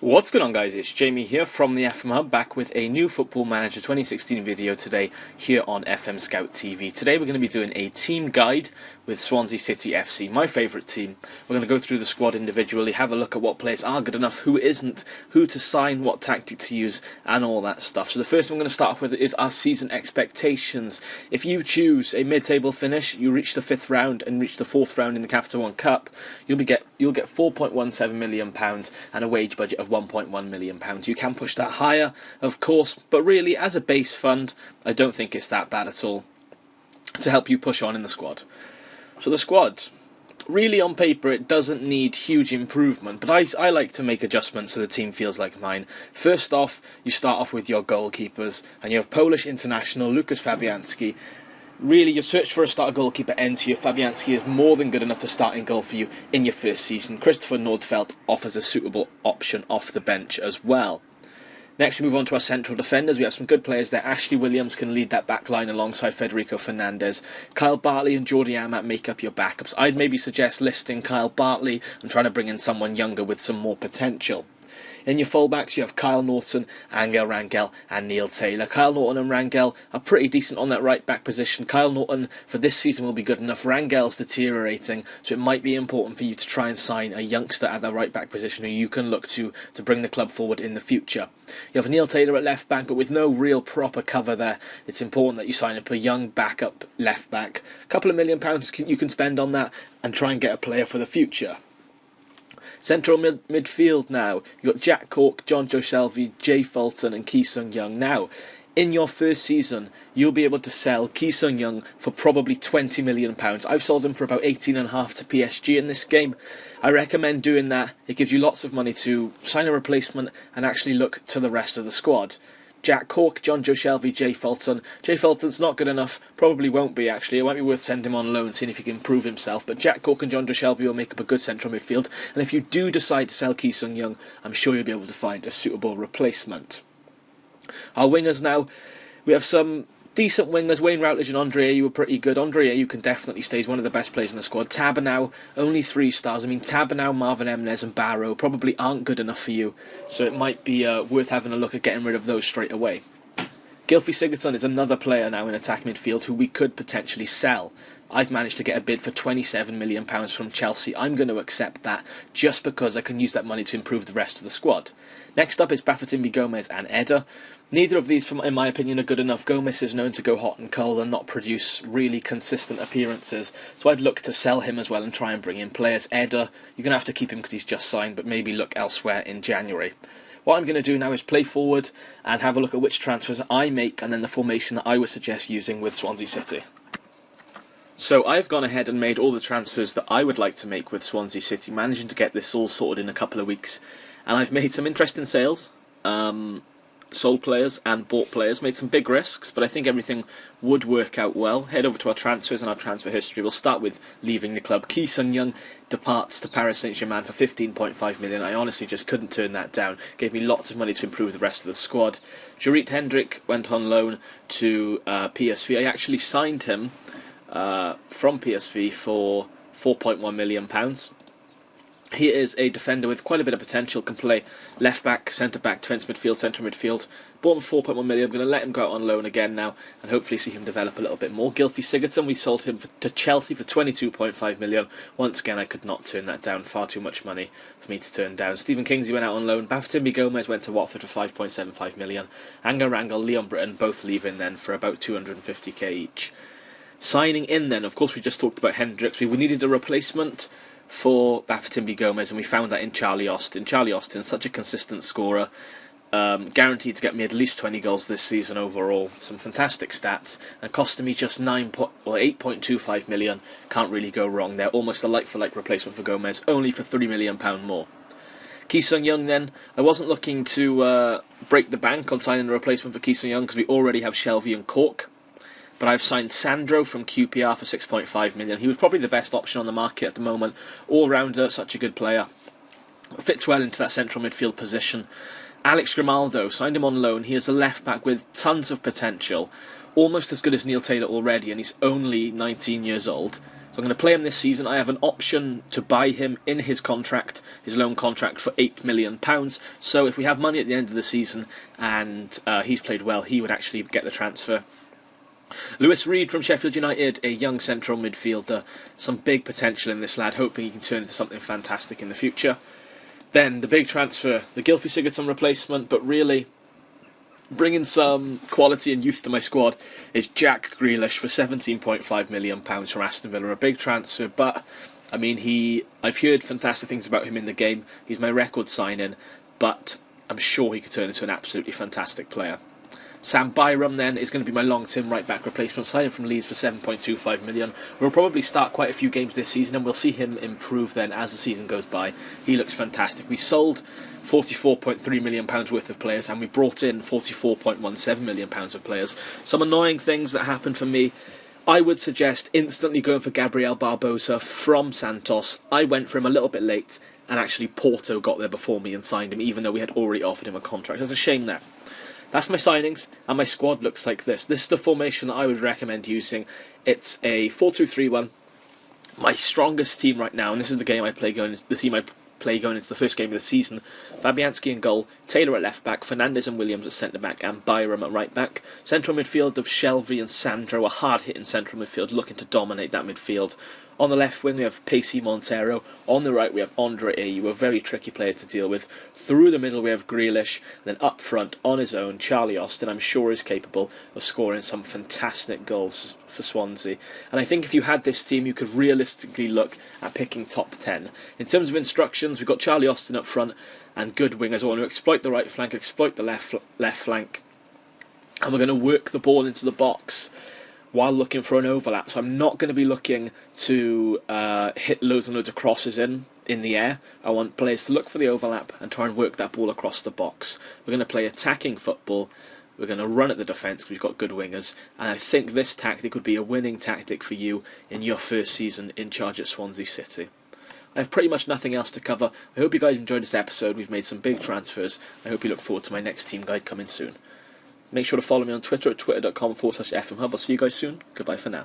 What's going on, guys? It's Jamie here from the FM Hub, back with a new Football Manager 2016 video today here on FM Scout TV. Today we're going to be doing a team guide with Swansea City FC, my favourite team. We're going to go through the squad individually, have a look at what players are good enough, who isn't, who to sign, what tactic to use, and all that stuff. So the first thing I'm going to start off with is our season expectations. If you choose a mid-table finish, you reach the 5th round and reach the 4th round in the Capital One Cup, you'll get £4.17 million and a wage budget of £1.1 million. You can push that higher, of course, but really, as a base fund, I don't think it's that bad at all to help you push on in the squad. So the squad, really on paper, it doesn't need huge improvement, but I like to make adjustments so the team feels like mine. First off, you start off with your goalkeepers, and you have Polish international Lukasz Fabianski. Really, your search for a starter goalkeeper ends here. Fabianski is more than good enough to start in goal for you in your first season. Christopher Nordfeldt offers a suitable option off the bench as well. Next, we move on to our central defenders. We have some good players there. Ashley Williams can lead that back line alongside Federico Fernandez. Kyle Bartley and Jordi Amat make up your backups. I'd maybe suggest listing Kyle Bartley and trying to bring in someone younger with some more potential. In your fullbacks, you have Kyle Norton, Angel Rangel and Neil Taylor. Kyle Norton and Rangel are pretty decent on that right-back position. Kyle Norton, for this season, will be good enough. Rangel's deteriorating, so it might be important for you to try and sign a youngster at the right-back position who you can look to bring the club forward in the future. You have Neil Taylor at left-back, but with no real proper cover there, it's important that you sign up a young backup left-back. A couple of £1 million you can spend on that and try and get a player for the future. Central midfield now, you've got Jack Cork, John Joe Shelvey, Jay Fulton and Ki Sung Young. Now, in your first season, you'll be able to sell Ki Sung Young for probably £20 million. I've sold him for about 18.5 to PSG in this game. I recommend doing that. It gives you lots of money to sign a replacement and actually look to the rest of the squad. Jack Cork, John Joe Shelvey, Jay Fulton. Jay Fulton's not good enough, probably won't be actually. It might be worth sending him on loan, seeing if he can improve himself. But Jack Cork and John Joe Shelvey will make up a good central midfield. And if you do decide to sell Ki Sung Young, I'm sure you'll be able to find a suitable replacement. Our wingers now, we have some decent wingers. Wayne Routledge and Andre Ayew were pretty good. Andre Ayew can definitely stay. He's one of the best players in the squad. Tabernau, only 3 stars. I mean, Tabernau, Marvin Emnes and Barrow probably aren't good enough for you, so it might be worth having a look at getting rid of those straight away. Gylfi Sigurdsson is another player now in attack midfield who we could potentially sell. I've managed to get a bid for £27 million from Chelsea. I'm going to accept that just because I can use that money to improve the rest of the squad. Next up is Bafétimbi Gomez and Eder. Neither of these, in my opinion, are good enough. Gomez is known to go hot and cold and not produce really consistent appearances, so I'd look to sell him as well and try and bring in players. Eder, you're going to have to keep him because he's just signed, but maybe look elsewhere in January. What I'm going to do now is play forward and have a look at which transfers I make and then the formation that I would suggest using with Swansea City. So I've gone ahead and made all the transfers that I would like to make with Swansea City, managing to get this all sorted in a couple of weeks. And I've made some interesting sales, sold players and bought players, made some big risks, but I think everything would work out well. Head over to our transfers and our transfer history. We'll start with leaving the club. Ki Sung Young departs to Paris Saint-Germain for £15.5 million. I honestly just couldn't turn that down. Gave me lots of money to improve the rest of the squad. Jarit Hendrick went on loan to PSV. I actually signed him from PSV for £4.1 million. He is a defender with quite a bit of potential, can play left-back, centre-back, defensive midfield, central midfield. Bought him for £4.1 million. I'm going to let him go out on loan again now and hopefully see him develop a little bit more. Gylfi Sigurdsson, we sold him to Chelsea for £22.5 million. Once again, I could not turn that down. Far too much money for me to turn down. Stephen Kingsley went out on loan. Bafétimbi Gomez went to Watford for £5.75 million. Angel Rangel, Leon Britton, both leaving then for about £250k each. Signing in then, of course, we just talked about Hendricks. We needed a replacement for Bafétimbi Gomez, and we found that in Charlie Austin. Charlie Austin, such a consistent scorer, guaranteed to get me at least 20 goals this season overall. Some fantastic stats, and costing me just £8.25 million. Can't really go wrong there. Almost a like-for-like replacement for Gomez, only for £3 million more. Ki Sung Young then, I wasn't looking to break the bank on signing a replacement for Ki Sung Young because we already have Shelvey and Cork. But I've signed Sandro from QPR for £6.5 million. He was probably the best option on the market at the moment. All-rounder, such a good player. Fits well into that central midfield position. Alex Grimaldo, signed him on loan. He is a left-back with tons of potential. Almost as good as Neil Taylor already, and he's only 19 years old. I'm going to play him this season. I have an option to buy him in his contract, his loan contract, for £8 million. So if we have money at the end of the season and he's played well, he would actually get the transfer. Lewis Reed from Sheffield United, a young central midfielder. Some big potential in this lad, hoping he can turn into something fantastic in the future. Then the big transfer, the Gylfi Sigurdsson replacement, but really bringing some quality and youth to my squad, is Jack Grealish for £17.5 million from Aston Villa. A big transfer, but I mean, I've heard fantastic things about him in the game. He's my record signing, but I'm sure he could turn into an absolutely fantastic player. Sam Byram then is going to be my long-term right-back replacement, signed from Leeds for £7.25 million. We'll probably start quite a few games this season, and we'll see him improve then as the season goes by. He looks fantastic. We sold £44.3 million worth of players, and we brought in £44.17 million of players. Some annoying things that happened for me. I would suggest instantly going for Gabriel Barbosa from Santos. I went for him a little bit late, and actually Porto got there before me and signed him, even though we had already offered him a contract. It's a shame that. That's my signings, and my squad looks like this. This is the formation that I would recommend using. It's a 4-2-3-1. My strongest team right now, and this is the team I play going into the first game of the season. Fabianski in goal, Taylor at left back, Fernandes and Williams at centre back, and Byram at right back. Central midfield of Shelvey and Sandro, a hard hitting central midfield looking to dominate that midfield. On the left wing we have Pacey Montero. On the right we have Andre Ayew, a very tricky player to deal with. Through the middle we have Grealish. Then up front, on his own, Charlie Austin, I'm sure is capable of scoring some fantastic goals for Swansea. And I think if you had this team, you could realistically look at picking top 10. In terms of instructions, we've got Charlie Austin up front and good wingers. We want to exploit the right flank, exploit the left flank. And we're going to work the ball into the box while looking for an overlap. So I'm not going to be looking to hit loads and loads of crosses in the air. I want players to look for the overlap and try and work that ball across the box. We're going to play attacking football. We're going to run at the defence because we've got good wingers. And I think this tactic would be a winning tactic for you in your first season in charge at Swansea City. I have pretty much nothing else to cover. I hope you guys enjoyed this episode. We've made some big transfers. I hope you look forward to my next team guide coming soon. Make sure to follow me on Twitter at twitter.com/FMHub. I'll see you guys soon. Goodbye for now.